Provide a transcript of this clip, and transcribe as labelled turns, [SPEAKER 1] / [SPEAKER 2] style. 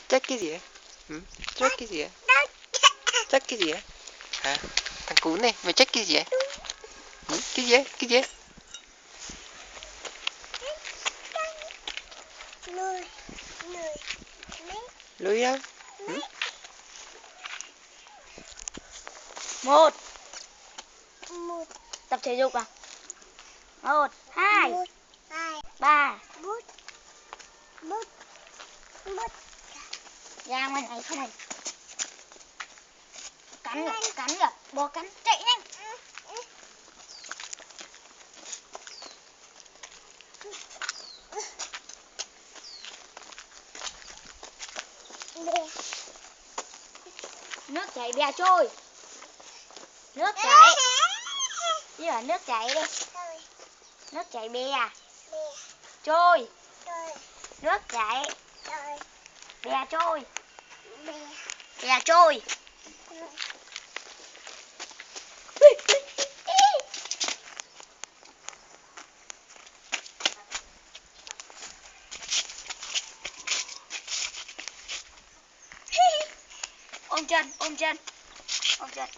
[SPEAKER 1] Trách cái gì ấy? Trách cái gì ấy? Trách cái gì ấy? Hả? Thằng cún này, mày trách cái gì ấy? Cái gì ấy? Cái gì ấy? Lùi đâu?
[SPEAKER 2] Một. Tập thể dục à? 1, 2, 3. Ra ngoài này không này. Cắn kìa, bò cắn, chạy nhanh. Nước chảy bè trôi. Nước chảy. Đi ở nước chảy đi. Nước chảy bè. Trôi. Nước chảy. Bè trôi. Bè trôi. Ôm chân, ôm chân. Ôm chân.